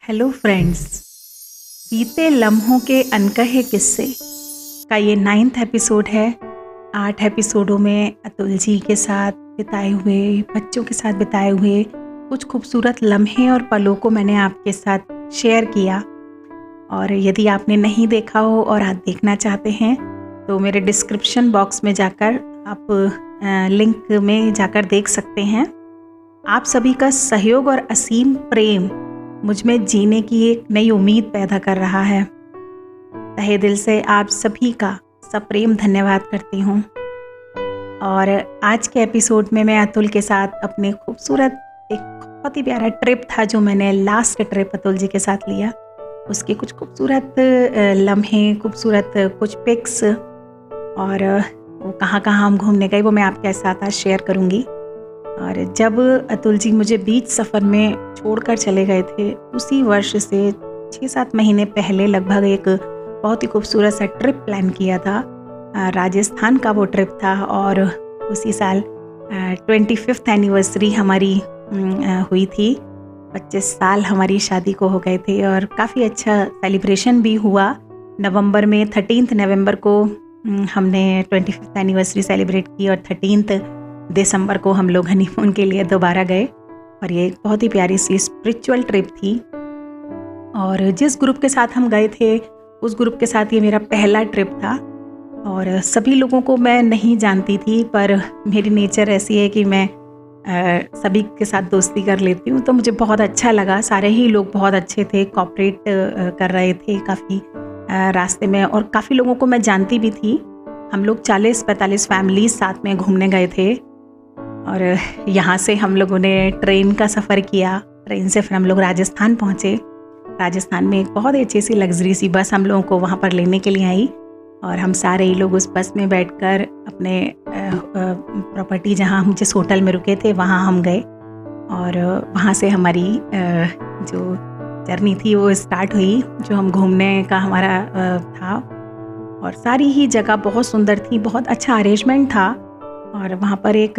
Hello friends, बीते लम्हों के अनकहे किस्से का ये 9th एपिसोड है। 8 एपिसोडों में अतुल जी के साथ बिताए हुए, बच्चों के साथ बिताए हुए कुछ खूबसूरत लम्हे और पलों को मैंने आपके साथ शेयर किया। और यदि आपने नहीं देखा हो और आप देखना चाहते हैं तो मेरे डिस्क्रिप्शन बॉक्स में जाकर आप लिंक में जाकर देख सकते हैं। आप सभी का सहयोग और असीम प्रेम मुझ में जीने की एक नई उम्मीद पैदा कर रहा है। तहे दिल से आप सभी का सप्रेम धन्यवाद करती हूँ। और आज के एपिसोड में मैं अतुल के साथ अपने खूबसूरत एक बहुत ही प्यारा ट्रिप था जो मैंने लास्ट ट्रिप अतुल जी के साथ लिया, उसके कुछ खूबसूरत लम्हे, खूबसूरत कुछ पिक्स और वो कहाँ कहाँ हम घूमने गए वो मैं आपके साथ आज शेयर करूँगी। और जब अतुल जी मुझे बीच सफ़र में छोड़कर चले गए थे, उसी वर्ष से 6-7 महीने पहले लगभग एक बहुत ही खूबसूरत सा ट्रिप प्लान किया था। राजस्थान का वो ट्रिप था और उसी साल 25th एनिवर्सरी हमारी हुई थी। 25 साल हमारी शादी को हो गए थे और काफ़ी अच्छा सेलिब्रेशन भी हुआ। नवंबर में 13 नवंबर को हमने 25th एनिवर्सरी सेलिब्रेट की और 13 दिसंबर को हम लोग हनीमून के लिए दोबारा गए। और ये एक बहुत ही प्यारी सी स्पिरिचुअल ट्रिप थी। और जिस ग्रुप के साथ हम गए थे उस ग्रुप के साथ ये मेरा पहला ट्रिप था। और सभी लोगों को मैं नहीं जानती थी, पर मेरी नेचर ऐसी है कि मैं सभी के साथ दोस्ती कर लेती हूँ, तो मुझे बहुत अच्छा लगा। सारे ही लोग बहुत अच्छे थे, कोऑपरेट कर रहे थे काफ़ी रास्ते में, और काफ़ी लोगों को मैं जानती भी थी। हम लोग 40-45 फैमिलीज साथ में घूमने गए थे। और यहाँ से हम लोगों ने ट्रेन का सफ़र किया। ट्रेन से फिर हम लोग राजस्थान पहुँचे। राजस्थान में एक बहुत ही अच्छी सी लग्जरी सी बस हम लोगों को वहाँ पर लेने के लिए आई और हम सारे ही लोग उस बस में बैठकर अपने प्रॉपर्टी जहाँ हम जिस होटल में रुके थे वहाँ हम गए। और वहाँ से हमारी जो जर्नी थी वो स्टार्ट हुई, जो हम घूमने का हमारा था। और सारी ही जगह बहुत सुंदर थी, बहुत अच्छा अरेंजमेंट था। और वहाँ पर एक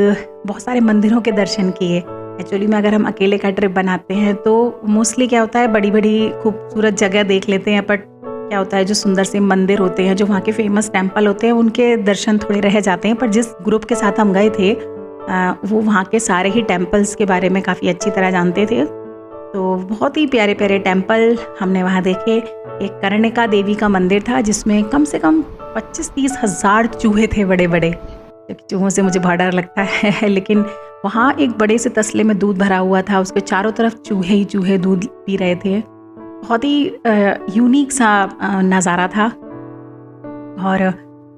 बहुत सारे मंदिरों के दर्शन किए। एक्चुअली में अगर हम अकेले का ट्रिप बनाते हैं तो मोस्टली क्या होता है, बड़ी बड़ी खूबसूरत जगह देख लेते हैं, बट क्या होता है जो सुंदर से मंदिर होते हैं, जो वहाँ के फेमस टेम्पल होते हैं, उनके दर्शन थोड़े रह जाते हैं। पर जिस ग्रुप के साथ हम गए थे वो वहाँ के सारे ही टेम्पल्स के बारे में काफ़ी अच्छी तरह जानते थे। तो बहुत ही प्यारे प्यारे टेम्पल हमने वहाँ देखे। एक कर्णिका देवी का मंदिर था जिसमें कम से कम 25-30 हज़ार चूहे थे, बड़े बड़े। चूहों से मुझे बहुत डर लगता है लेकिन वहाँ एक बड़े से तसले में दूध भरा हुआ था, उसके चारों तरफ चूहे ही चूहे दूध पी रहे थे। बहुत ही यूनिक सा नज़ारा था। और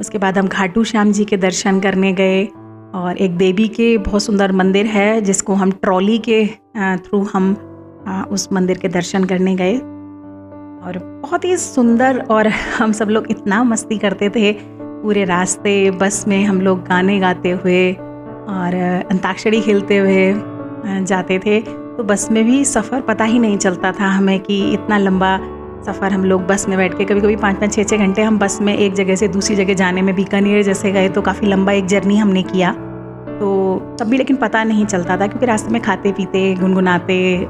उसके बाद हम घाटू श्याम जी के दर्शन करने गए। और एक देवी के बहुत सुंदर मंदिर है जिसको हम ट्रॉली के थ्रू हम उस मंदिर के दर्शन करने गए। और बहुत ही सुंदर, और हम सब लोग इतना मस्ती करते थे पूरे रास्ते। बस में हम लोग गाने गाते हुए और अंताक्षरी खेलते हुए जाते थे। तो बस में भी सफ़र पता ही नहीं चलता था हमें कि इतना लंबा सफ़र हम लोग बस में बैठ के, कभी कभी 5-5, 6-6 घंटे हम बस में एक जगह से दूसरी जगह जाने में, बीकानेर जैसे गए तो काफ़ी लंबा एक जर्नी हमने किया। तो तब भी लेकिन पता नहीं चलता था क्योंकि रास्ते में खाते पीते, गुनगुनाते,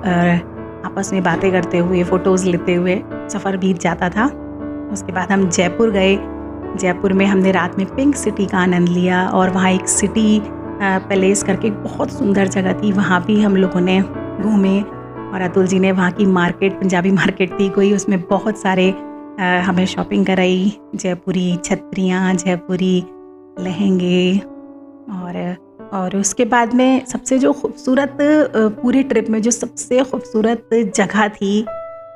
आपस में बातें करते हुए, फ़ोटोज़ लेते हुए सफ़र बीत जाता था। उसके बाद हम जयपुर गए। जयपुर में हमने रात में पिंक सिटी का आनंद लिया और वहाँ एक सिटी पैलेस करके बहुत सुंदर जगह थी, वहाँ भी हम लोगों ने घूमे। और अतुल जी ने वहाँ की मार्केट, पंजाबी मार्केट थी कोई, उसमें बहुत सारे हमें शॉपिंग कराई। जयपुरी छतरियाँ, जयपुरी लहंगे। और उसके बाद में सबसे जो खूबसूरत पूरे ट्रिप में जो सबसे खूबसूरत जगह थी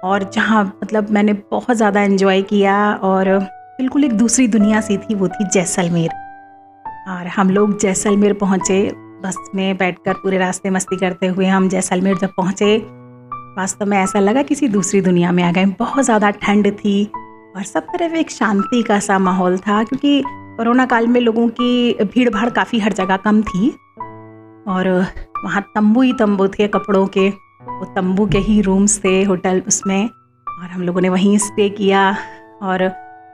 और जहाँ मतलब मैंने बहुत ज़्यादा एंजॉय किया और बिल्कुल एक दूसरी दुनिया सी थी, वो थी जैसलमेर। और हम लोग जैसलमेर पहुँचे, बस में बैठकर पूरे रास्ते मस्ती करते हुए हम जैसलमेर जब पहुँचे, वास्तव में ऐसा लगा किसी दूसरी दुनिया में आ गए। बहुत ज़्यादा ठंड थी और सब तरफ एक शांति का सा माहौल था क्योंकि कोरोना काल में लोगों की भीड़ भाड़ काफ़ी हर जगह कम थी। और वहाँ तंबू ही तंबू थे कपड़ों के, वो तंबू के ही रूम्स थे होटल उसमें, और हम लोगों ने वहीं स्टे किया। और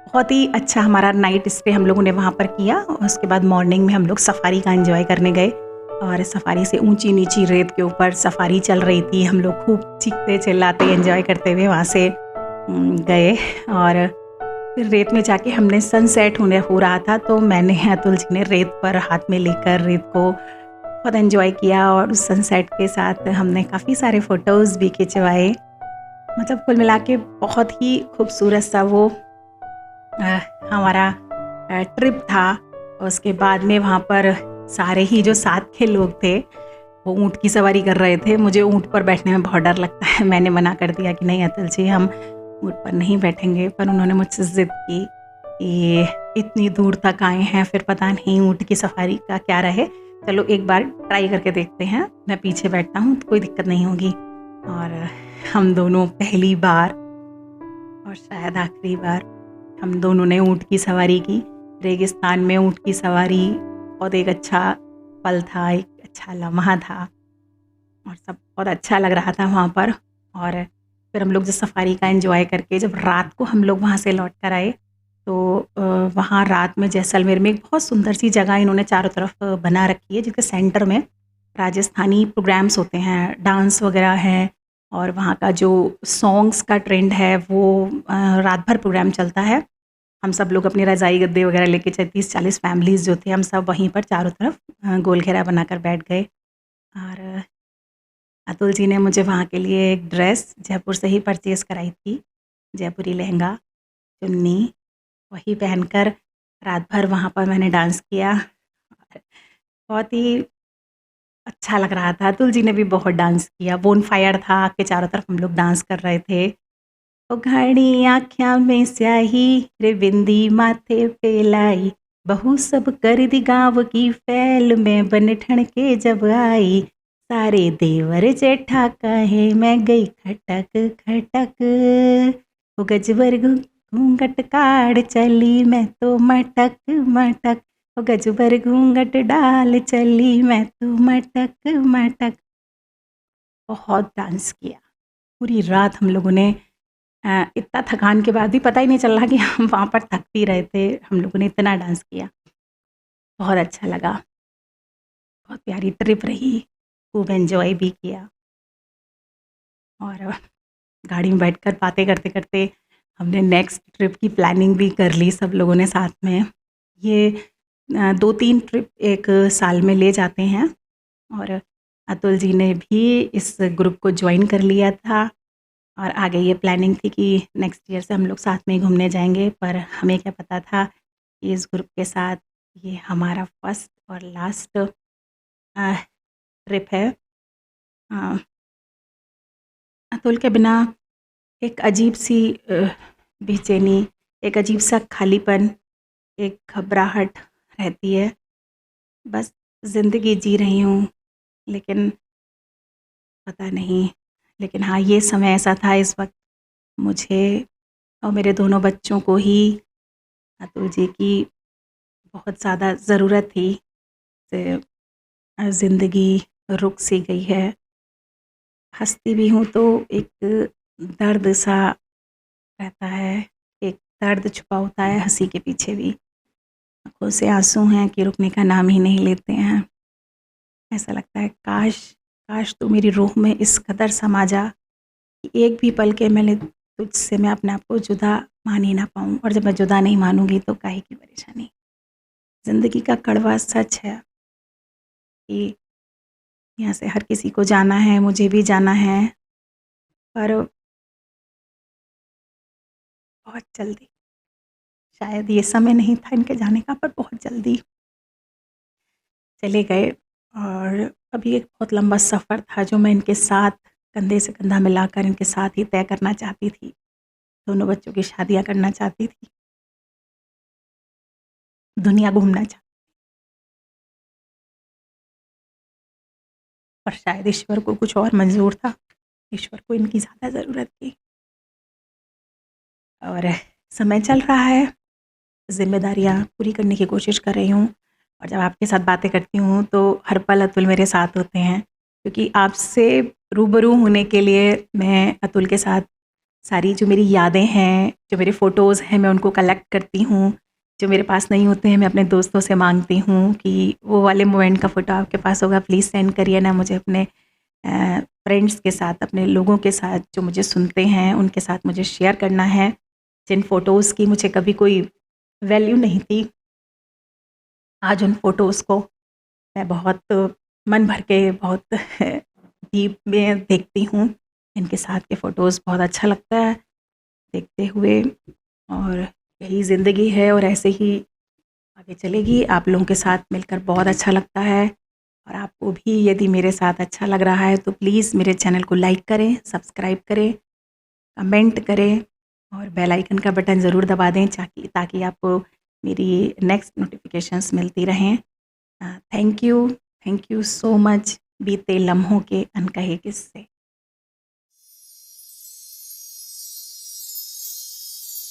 बहुत ही अच्छा हमारा नाइट स्टे हम लोगों ने वहाँ पर किया। और उसके बाद मॉर्निंग में हम लोग सफारी का एंजॉय करने गए। और सफारी से ऊंची नीची रेत के ऊपर सफारी चल रही थी। हम लोग खूब चीखते चिल्लाते एंजॉय करते हुए वहाँ से गए। और फिर रेत में जाके हमने सनसेट हो रहा था, तो मैंने अतुल जी ने रेत पर हाथ में लेकर रेत को बहुत एंजॉय किया और उस सनसेट के साथ हमने काफ़ी सारे फ़ोटोज़ भी खिंचवाए। मतलब कुल मिला के बहुत ही खूबसूरत सा वो हमारा ट्रिप था। उसके बाद में वहाँ पर सारे ही जो साथ के लोग थे वो ऊँट की सवारी कर रहे थे। मुझे ऊँट पर बैठने में बहुत डर लगता है। मैंने मना कर दिया कि नहीं अतुल जी, हम ऊँट पर नहीं बैठेंगे। पर उन्होंने मुझसे ज़िद की कि इतनी दूर तक आए हैं, फिर पता नहीं ऊँट की सवारी का क्या रहे, चलो एक बार ट्राई करके देखते हैं, मैं पीछे बैठता हूँ तो कोई दिक्कत नहीं होगी। और हम दोनों पहली बार और शायद आखिरी बार हम दोनों ने ऊँट की सवारी की। रेगिस्तान में ऊँट की सवारी बहुत एक अच्छा पल था, एक अच्छा लम्हा था और सब बहुत अच्छा लग रहा था वहाँ पर। और फिर हम लोग जो सफारी का एंजॉय करके जब रात को हम लोग वहाँ से लौट कर आए, तो वहाँ रात में जैसलमेर में एक बहुत सुंदर सी जगह इन्होंने चारों तरफ बना रखी है, जिसके सेंटर में राजस्थानी प्रोग्राम्स होते हैं, डांस वगैरह हैं। और वहाँ का जो सॉन्ग्स का ट्रेंड है वो रात भर प्रोग्राम चलता है। हम सब लोग अपनी रज़ाई गद्दे वगैरह लेके 30-40 फैमिलीज़ जो थे, हम सब वहीं पर चारों तरफ गोल घेरा बनाकर बैठ गए। और अतुल जी ने मुझे वहाँ के लिए एक ड्रेस जयपुर से ही परचेज़ कराई थी, जयपुरी लहंगा, चुन्नी, वही पहनकर रात भर वहाँ पर मैंने डांस किया। बहुत ही अच्छा लग रहा था। अतुल जी ने भी बहुत डांस किया, बोन फायर था, आग के चारों तरफ हम लोग डांस कर रहे थे। ओ घड़ी आँख्या में स्याही रे बिंदी माथे पे लाई, बहू सब कर दी गाँव की फैल में बन ठण के जब आई, सारे देवर जेठा कहे मैं गई खटक खटक, ओ गजबर घूंघट काढ़ चली मैं तो मटक मटक, ओ गजबर घूंघट डाल चली मैं तो मटक मटक। बहुत डांस किया पूरी रात हम लोगों ने। इतना थकान के बाद भी पता ही नहीं चल रहा कि हम वहाँ पर थक भी रहे थे। हम लोगों ने इतना डांस किया, बहुत अच्छा लगा, बहुत प्यारी ट्रिप रही, खूब एंजॉय भी किया। और गाड़ी में बैठकर बातें करते करते हमने नेक्स्ट ट्रिप की प्लानिंग भी कर ली सब लोगों ने साथ में। ये 2-3 ट्रिप एक साल में ले जाते हैं और अतुल जी ने भी इस ग्रुप को ज्वाइन कर लिया था। और आगे ये प्लानिंग थी कि नेक्स्ट ईयर से हम लोग साथ में ही घूमने जाएंगे, पर हमें क्या पता था कि इस ग्रुप के साथ ये हमारा फर्स्ट और लास्ट ट्रिप है। अ, अतुल के बिना एक अजीब सी बेचैनी, एक अजीब सा खालीपन, एक घबराहट रहती है। बस ज़िंदगी जी रही हूँ, लेकिन पता नहीं, लेकिन हाँ, ये समय ऐसा था, इस वक्त मुझे और मेरे दोनों बच्चों को ही अतुल जी की बहुत ज़्यादा ज़रूरत थी। से ज़िंदगी रुक सी गई है। हँसती भी हूँ तो एक दर्द सा रहता है, एक दर्द छुपा होता है हँसी के पीछे भी। आँखों से आँसू हैं कि रुकने का नाम ही नहीं लेते हैं। ऐसा लगता है काश, काश तू मेरी रूह में इस कदर समा जा कि एक भी पल के तुझसे मैं अपने आप को जुदा मान ही ना पाऊँ। और जब मैं जुदा नहीं मानूँगी तो काहे की परेशानी। ज़िंदगी का कड़वा सच है कि यहाँ से हर किसी को जाना है, मुझे भी जाना है, पर बहुत जल्दी। शायद ये समय नहीं था इनके जाने का, पर बहुत जल्दी चले गए। और अभी एक बहुत लंबा सफ़र था जो मैं इनके साथ कंधे से कंधा मिलाकर इनके साथ ही तय करना चाहती थी। दोनों बच्चों की शादियाँ करना चाहती थी, दुनिया घूमना चाहती, पर शायद ईश्वर को कुछ और मंज़ूर था। ईश्वर को इनकी ज़्यादा ज़रूरत थी। और समय चल रहा है, ज़िम्मेदारियाँ पूरी करने की कोशिश कर रही हूँ। और जब आपके साथ बातें करती हूँ तो हर पल अतुल मेरे साथ होते हैं, क्योंकि आपसे रूबरू होने के लिए मैं अतुल के साथ सारी जो मेरी यादें हैं, जो मेरे फ़ोटोज़ हैं, मैं उनको कलेक्ट करती हूँ। जो मेरे पास नहीं होते हैं मैं अपने दोस्तों से मांगती हूँ कि वो वाले मोमेंट का फ़ोटो आपके पास होगा प्लीज़ सेंड करिए ना मुझे। अपने फ्रेंड्स के साथ, अपने लोगों के साथ जो मुझे सुनते हैं उनके साथ मुझे शेयर करना है। जिन फ़ोटोज़ की मुझे कभी कोई वैल्यू नहीं थी, आज उन फ़ोटोज़ को मैं बहुत मन भर के बहुत डीप में देखती हूँ। इनके साथ के फ़ोटोज़ बहुत अच्छा लगता है देखते हुए, और यही ज़िंदगी है और ऐसे ही आगे चलेगी। आप लोगों के साथ मिलकर बहुत अच्छा लगता है, और आपको भी यदि मेरे साथ अच्छा लग रहा है तो प्लीज़ मेरे चैनल को लाइक करें, सब्सक्राइब करें, कमेंट करें और बेल आइकन का बटन ज़रूर दबा दें ताकि आपको मेरी नेक्स्ट नोटिफिकेशंस मिलती रहें। थैंक यू सो मच बीते लम्हों के अनकहे किस्से।